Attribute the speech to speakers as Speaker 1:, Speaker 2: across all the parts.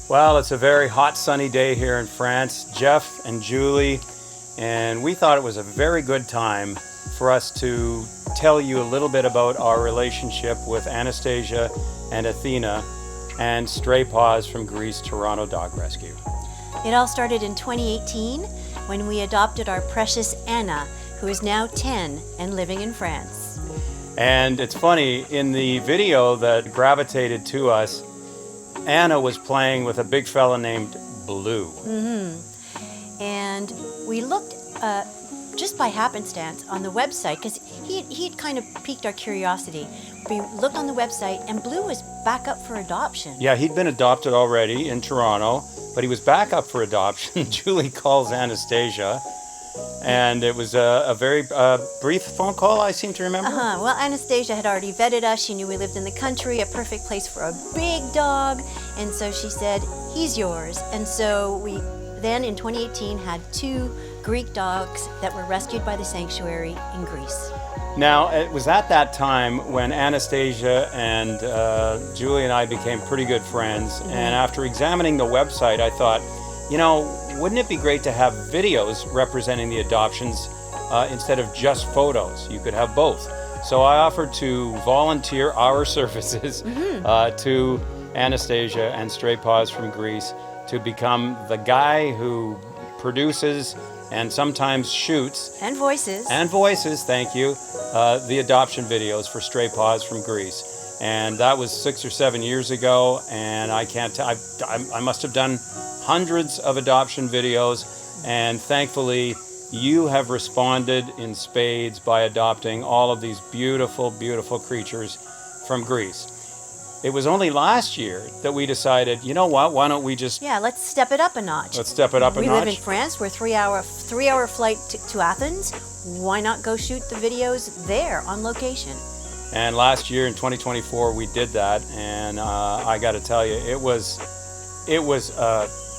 Speaker 1: Well, it's a very hot, sunny day here in France. Jeff and Julie, and we thought it was a very good time for us to tell you a little bit about our relationship with Anastasia and Athena and Stray Paws from Greece Toronto Dog Rescue.
Speaker 2: It all started in 2018 when we adopted our precious Anna, who is now 10 and living in France.
Speaker 1: And it's funny, in the video that gravitated to us, Anna was playing with a big fella named Blue.
Speaker 2: And we looked just by happenstance on the website, because he'd kind of piqued our curiosity. We looked on the website and Blue was back up for adoption.
Speaker 1: Yeah, he'd been adopted already in Toronto, but he was back up for adoption. Julie calls Anastasia, and it was a very brief phone call, I seem to remember.
Speaker 2: Well, Anastasia had already vetted us. She knew we lived in the country, a perfect place for a big dog. And so she said, he's yours. And so we then in 2018 had 2 Greek dogs that were rescued by the sanctuary in Greece.
Speaker 1: Now, it was at that time when Anastasia and Julie and I became pretty good friends. And after examining the website, I thought, wouldn't it be great to have videos representing the adoptions instead of just photos? You could have both. So I offered to volunteer our services to Anastasia and Stray Paws from Greece to become the guy who produces and sometimes shoots
Speaker 2: And voices.
Speaker 1: thank you, the adoption videos for Stray Paws from Greece. And that was 6 or 7 years ago, and I can't tell, I must have done hundreds of adoption videos, and thankfully you have responded in spades by adopting all of these beautiful, beautiful creatures from Greece. It was only last year that we decided, you know what, why don't we just...
Speaker 2: Yeah, let's step it up a notch.
Speaker 1: Let's step it up a notch.
Speaker 2: We live in France. We're 3-hour flight to Athens. Why not go shoot the videos there on location?
Speaker 1: And last year in 2024 we did that, and I got to tell you, it was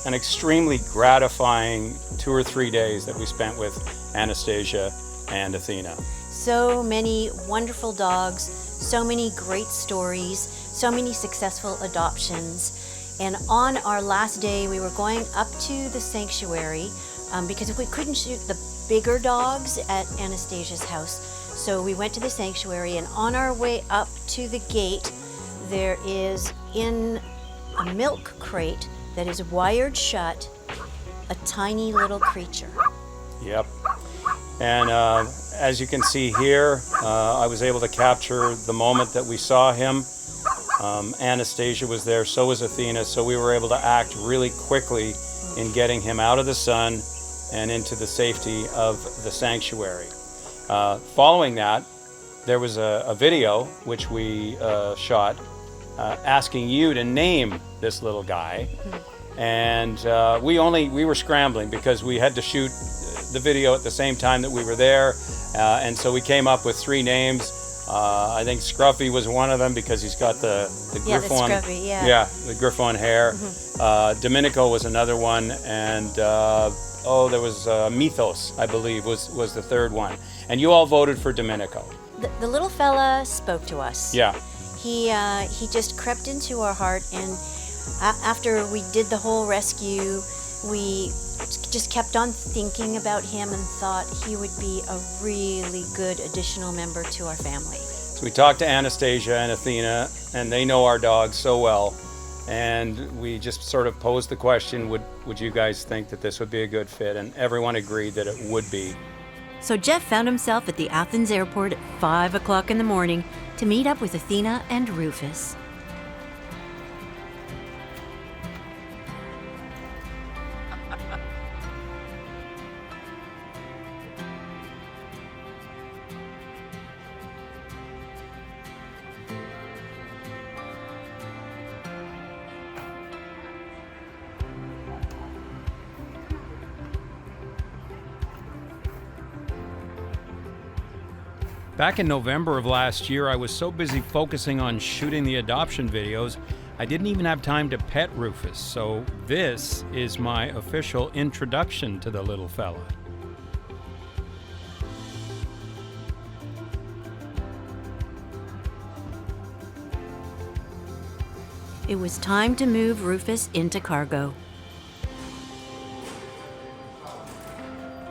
Speaker 1: an extremely gratifying 2 or 3 days that we spent with Anastasia and Athena.
Speaker 2: So many wonderful dogs, so many great stories, so many successful adoptions. And on our last day, we were going up to the sanctuary because we couldn't shoot the bigger dogs at Anastasia's house. So we went to the sanctuary, and on our way up to the gate, there is in a milk crate that is wired shut, a tiny little creature.
Speaker 1: Yep. And as you can see here, I was able to capture the moment that we saw him. Anastasia was there, so was Athena, so we were able to act really quickly in getting him out of the sun and into the safety of the sanctuary. Following that, there was a video which we shot asking you to name this little guy. And we were scrambling because we had to shoot the video at the same time that we were there, and so we came up with 3 names. I think Scruffy was one of them because he's got the Griffon,
Speaker 2: the Scruffy,
Speaker 1: the Griffon hair. Domenico was another one, and there was Mythos, I believe, was the third one. And you all voted for Domenico.
Speaker 2: The little fella spoke to us.
Speaker 1: Yeah.
Speaker 2: He just crept into our heart, and after we did the whole rescue, we just kept on thinking about him and thought he would be a really good additional member to our family.
Speaker 1: So we talked to Anastasia and Athena, and they know our dogs so well, and we just sort of posed the question, would you guys think that this would be a good fit? And everyone agreed that it would be.
Speaker 2: So Jeff found himself at the Athens airport at 5 o'clock in the morning to meet up with Athena and Rufus.
Speaker 1: Back in November of last year, I was so busy focusing on shooting the adoption videos, I didn't even have time to pet Rufus, so this is my official introduction to the little fella.
Speaker 2: it was time to move Rufus into cargo.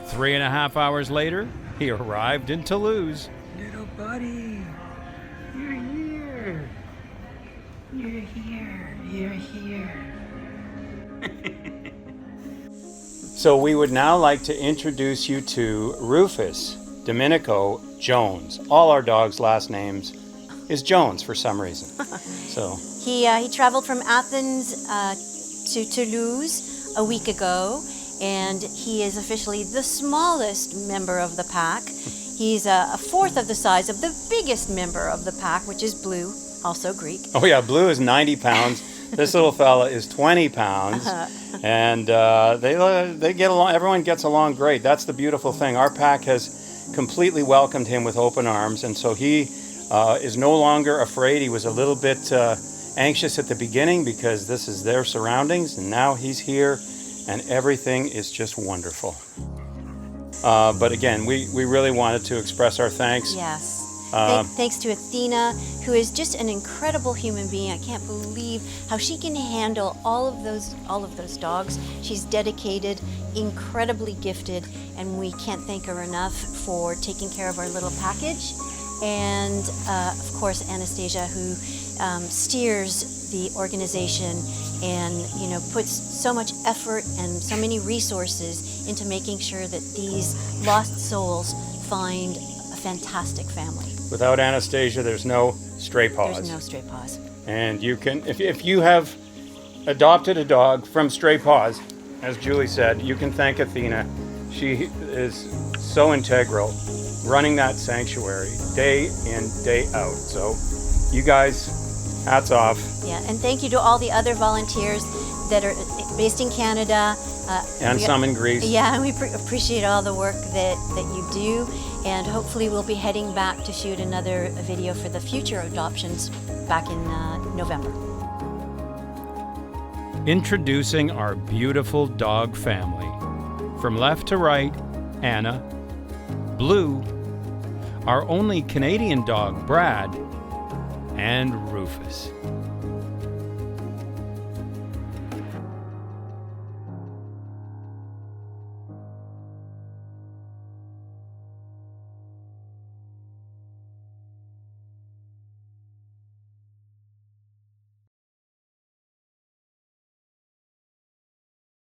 Speaker 1: 3.5 hours later, he arrived in Toulouse.
Speaker 3: Little buddy, you're here. You're here. You're here.
Speaker 1: So we would now like to introduce you to Rufus Domenico Jones. All our dogs' last names is Jones for some reason. So
Speaker 2: He traveled from Athens to Toulouse a week ago, and he is officially the smallest member of the pack. He's a fourth of the size of the biggest member of the pack, which is Blue, also Greek.
Speaker 1: oh yeah, Blue is 90 pounds. This little fella is 20 pounds, and they get along. Everyone gets along great. That's the beautiful thing. Our pack has completely welcomed him with open arms, and so he is no longer afraid. He was a little bit anxious at the beginning because this is their surroundings, and now he's here, and everything is just wonderful. But again, we really wanted to express our thanks.
Speaker 2: Yes. Thanks to Athena, who is just an incredible human being. I can't believe how she can handle all of those dogs. She's dedicated, incredibly gifted, and we can't thank her enough for taking care of our little package. And of course, Anastasia, who steers the organization and puts so much effort and so many resources into making sure that these lost souls find a fantastic family.
Speaker 1: Without Anastasia, there's no Stray Paws.
Speaker 2: There's no Stray Paws.
Speaker 1: And you can, if you have adopted a dog from Stray Paws, as Julie said, you can thank Athena. She is so integral, running that sanctuary day in, day out. So you guys, hats off.
Speaker 2: Yeah, and thank you to all the other volunteers that are based in Canada.
Speaker 1: And some in Greece.
Speaker 2: Yeah, and we appreciate all the work that you do. And hopefully we'll be heading back to shoot another video for the future adoptions back in November.
Speaker 1: Introducing our beautiful dog family. From left to right, Anna, Blue, our only Canadian dog, Brad, and Rufus.